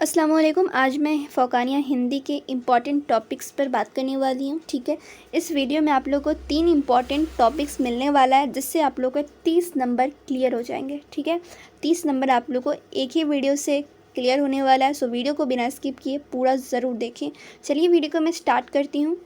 अस्सलाम वालेकुम। आज मैं फ़ौकानिया हिंदी के इम्पॉर्टेंट टॉपिक्स पर बात करने वाली हूँ। ठीक है, इस वीडियो में आप लोगों को 3 इम्पॉर्टेंट टॉपिक्स मिलने वाला है, जिससे आप लोगों को 30 नंबर क्लियर हो जाएंगे। ठीक है, 30 नंबर आप लोगों को एक ही वीडियो से क्लियर होने वाला है। सो वीडियो को बिना स्किप किए पूरा ज़रूर देखें। चलिए वीडियो को मैं स्टार्ट करती हूँ।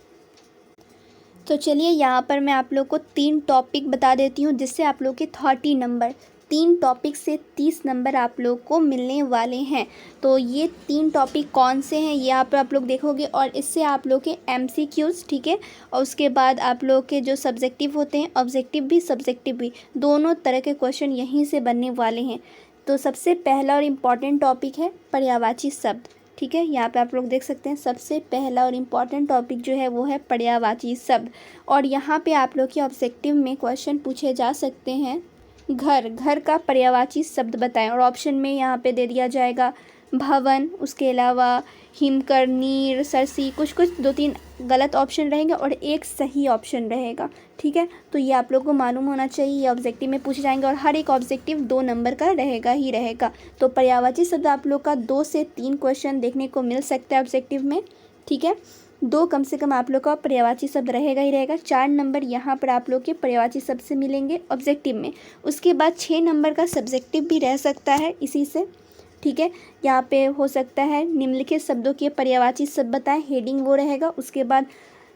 तो चलिए यहाँ पर मैं आप लोग को 3 टॉपिक बता देती हूँ, जिससे आप लोग के 30 नंबर 3 टॉपिक से 30 नंबर आप लोग को मिलने वाले हैं। तो ये 3 टॉपिक कौन से हैं ये आप लोग देखोगे, और इससे आप लोग के MCQs, ठीक है, और उसके बाद आप लोग के जो सब्जेक्टिव होते हैं, ऑब्जेक्टिव भी सब्जेक्टिव भी, दोनों तरह के क्वेश्चन यहीं से बनने वाले हैं। तो सबसे पहला और इम्पॉर्टेंट टॉपिक है पर्यायवाची शब्द। ठीक है, यहाँ पे आप लोग देख सकते हैं सबसे पहला और इम्पॉर्टेंट टॉपिक जो है वो है पर्यायवाची शब्द। और यहाँ पे आप लोग के ऑब्जेक्टिव में क्वेश्चन पूछे जा सकते हैं, घर का पर्यायवाची शब्द बताएं। और ऑप्शन में यहाँ पे दे दिया जाएगा भवन, उसके अलावा हिमकर, नीर, सरसी, कुछ 2-3 गलत ऑप्शन रहेंगे और एक सही ऑप्शन रहेगा। ठीक है, तो ये आप लोग को मालूम होना चाहिए, ये ऑब्जेक्टिव में पूछे जाएंगे और हर एक ऑब्जेक्टिव 2 नंबर का रहेगा ही रहेगा। तो पर्यायवाची शब्द आप लोग का 2 से 3 क्वेश्चन देखने को मिल सकता है ऑब्जेक्टिव में। ठीक है, 2 कम से कम आप लोग का पर्यायवाची शब्द रहेगा ही रहेगा। 4 नंबर यहाँ पर आप लोग के पर्यायवाची शब्द से मिलेंगे ऑब्जेक्टिव में। उसके बाद 6 नंबर का सब्जेक्टिव भी रह सकता है इसी से। ठीक है, यहाँ पे हो सकता है निम्नलिखित शब्दों के पर्यायवाची शब्द बताएं, हेडिंग वो रहेगा। उसके बाद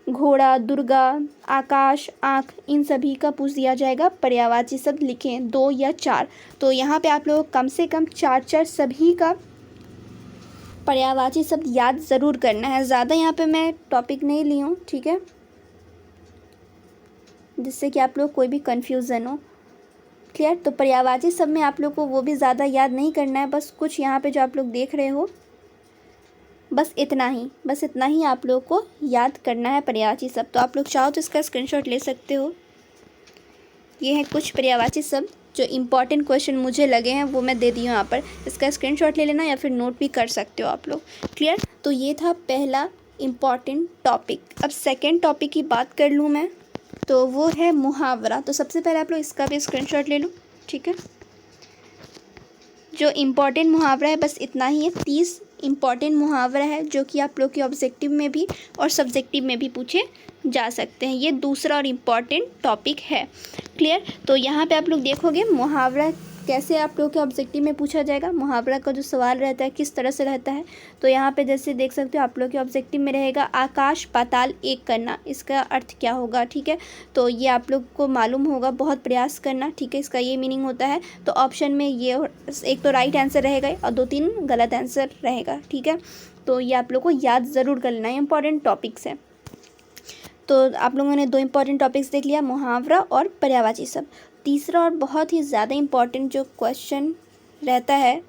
घोड़ा, दुर्गा, आकाश, आँख, इन सभी का पूछ दिया जाएगा पर्यायवाची शब्द लिखें 2 या 4। तो यहाँ पे आप लोग कम से कम 4 सभी का पर्यायवाची शब्द याद ज़रूर करना है। ज़्यादा यहाँ पे मैं टॉपिक नहीं ली हूँ, ठीक है, जिससे कि आप लोग कोई भी कन्फ्यूज़न हो। क्लियर? तो पर्यायवाची शब्द में आप लोग को वो भी ज़्यादा याद नहीं करना है, बस कुछ यहाँ पे जो आप लोग देख रहे हो, बस इतना ही आप लोग को याद करना है पर्यायवाची शब्द। तो आप लोग चाहो तो इसका स्क्रीनशॉट ले सकते हो। ये हैं कुछ पर्यायवाची शब्द जो इम्पॉर्टेंट क्वेश्चन मुझे लगे हैं, वो मैं दे दी हूँ यहाँ पर। इसका स्क्रीनशॉट ले लेना या फिर नोट भी कर सकते हो आप लोग। क्लियर? तो ये था पहला इम्पॉर्टेंट टॉपिक। अब सेकेंड टॉपिक की बात कर लूँ मैं, तो वो है मुहावरा। तो सबसे पहले आप लोग इसका भी स्क्रीनशॉट ले लो। ठीक है, जो इम्पॉर्टेंट मुहावरा है बस इतना ही है। 30 इम्पॉर्टेंट मुहावरा है जो कि आप लोग के ऑब्जेक्टिव में भी और सब्जेक्टिव में भी पूछे जा सकते हैं। ये दूसरा और इम्पॉर्टेंट टॉपिक है। क्लियर? तो यहाँ पे आप लोग देखोगे मुहावरा कैसे आप लोग के ऑब्जेक्टिव में पूछा जाएगा। मुहावरा का जो सवाल रहता है किस तरह से रहता है, तो यहाँ पे जैसे देख सकते हो आप लोग के ऑब्जेक्टिव में रहेगा आकाश पाताल एक करना, इसका अर्थ क्या होगा। ठीक है, तो ये आप लोग को मालूम होगा, बहुत प्रयास करना। ठीक है, इसका ये मीनिंग होता है। तो ऑप्शन में ये एक तो राइट आंसर रहेगा और 2-3 गलत आंसर रहेगा। ठीक है, तो ये आप लोग को याद ज़रूर करना है, इंपॉर्टेंट टॉपिक्स है। तो आप लोगों ने 2 इंपॉर्टेंट टॉपिक्स देख लिया, मुहावरा और पर्यायवाची शब्द। तीसरा और बहुत ही ज़्यादा इम्पॉर्टेंट जो क्वेश्चन रहता है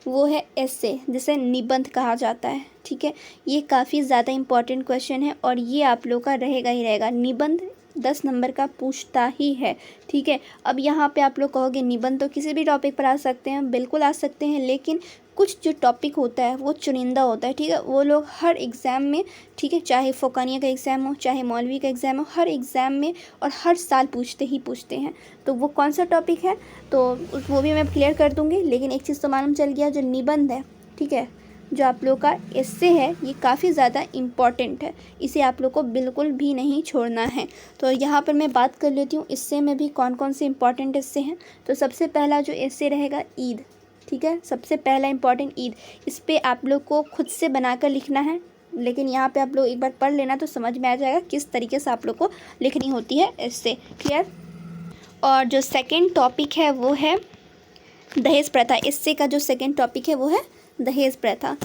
वो है एस्से, जिसे निबंध कहा जाता है। ठीक है, ये काफ़ी ज़्यादा इम्पॉर्टेंट क्वेश्चन है और ये आप लोग का रहेगा ही रहेगा। निबंध 10 नंबर का पूछता ही है। ठीक है, अब यहाँ पे आप लोग कहोगे निबंध तो किसी भी टॉपिक पर आ सकते हैं, बिल्कुल आ सकते हैं, लेकिन कुछ जो टॉपिक होता है वो चुनिंदा होता है। ठीक है, वो लोग हर एग्ज़ाम में, ठीक है, चाहे फ़ौकानिया का एग्ज़ाम हो चाहे मौलवी का एग्ज़ाम हो, हर एग्ज़ाम में और हर साल पूछते हैं। तो वो कौन सा टॉपिक है तो वो भी मैं क्लियर कर दूँगी, लेकिन एक चीज़ तो मालूम चल गया, जो निबंध है, ठीक है, जो आप लोग का एस्से है, ये काफ़ी ज़्यादा इम्पॉर्टेंट है। इसे आप लोग को बिल्कुल भी नहीं छोड़ना है। तो यहाँ पर मैं बात कर लेती हूँ एस्से में भी कौन कौन से इम्पॉर्टेंट एस्से हैं। तो सबसे पहला जो एस्से रहेगा ईद। ठीक है, सबसे पहला इम्पॉर्टेंट ईद। इस पर आप लोग को खुद से बनाकर लिखना है, लेकिन यहाँ पे आप लोग एक बार पढ़ लेना तो समझ में आ जाएगा किस तरीके से आप लोग को लिखनी होती है एस्से। क्लियर? और जो सेकंड टॉपिक है वो है दहेज प्रथा। एस्से का जो सेकंड टॉपिक है वो है दहेज प्रथा।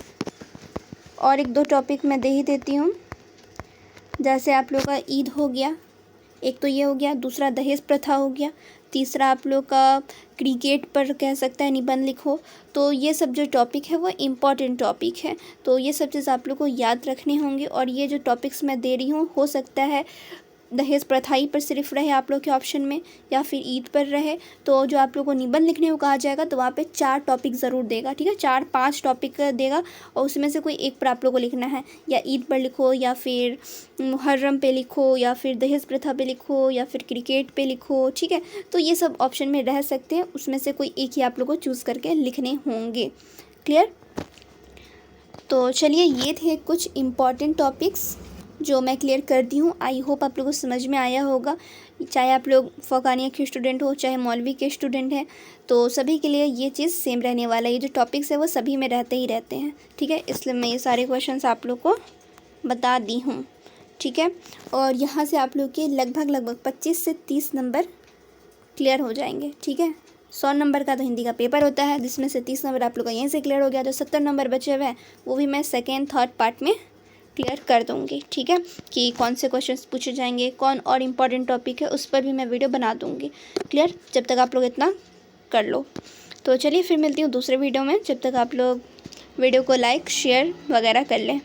और 1-2 टॉपिक मैं दे ही देती हूँ, जैसे आप लोग का ईद हो गया, एक तो ये हो गया, दूसरा दहेज प्रथा हो गया, तीसरा आप लोग का क्रिकेट पर कह सकता है निबंध लिखो। तो ये सब जो टॉपिक है वो इम्पॉर्टेंट टॉपिक है, तो ये सब चीज़ आप लोग को याद रखनी होंगी। और ये जो टॉपिक्स मैं दे रही हूँ, हो सकता है दहेज प्रथाई पर सिर्फ रहे आप लोग के ऑप्शन में, या फिर ईद पर रहे। तो जो आप लोग को निबंध लिखने को कहा जाएगा तो वहाँ पे 4 टॉपिक ज़रूर देगा। ठीक है, 4-5 टॉपिक देगा और उसमें से कोई एक पर आप लोग को लिखना है। या ईद पर लिखो, या फिर मुहर्रम पे लिखो, या फिर दहेज प्रथा पे लिखो, या फिर क्रिकेट पे लिखो। ठीक है, तो ये सब ऑप्शन में रह सकते हैं, उसमें से कोई एक ही आप लोग को चूज़ करके लिखने होंगे। क्लियर? तो चलिए, ये थे कुछ इम्पॉर्टेंट टॉपिक्स जो मैं क्लियर कर दी हूँ। आई होप आप लोगों को समझ में आया होगा। चाहे आप लोग फ़ोकानिया के स्टूडेंट हो, चाहे मौलवी के स्टूडेंट हैं, तो सभी के लिए ये चीज़ सेम रहने वाला है। ये जो टॉपिक्स है वो सभी में रहते ही रहते हैं, ठीक है। इसलिए मैं ये सारे क्वेश्चंस आप लोग को बता दी हूँ, ठीक है। और यहाँ से आप लोग के लगभग 25 से 30 नंबर क्लियर हो जाएंगे, ठीक है। 100 नंबर का तो हिंदी का पेपर होता है, जिसमें से 30 नंबर आप लोग का यहीं से क्लियर हो गया। तो 70 नंबर बचे हुए हैं, वो भी मैं सेकेंड थर्ड पार्ट में क्लियर कर दूँगी, ठीक है। कि कौन से क्वेश्चंस पूछे जाएंगे, कौन और इम्पॉर्टेंट टॉपिक है, उस पर भी मैं वीडियो बना दूँगी, क्लियर। जब तक आप लोग इतना कर लो। तो चलिए फिर मिलती हूँ दूसरे वीडियो में। जब तक आप लोग वीडियो को लाइक शेयर वगैरह कर लें।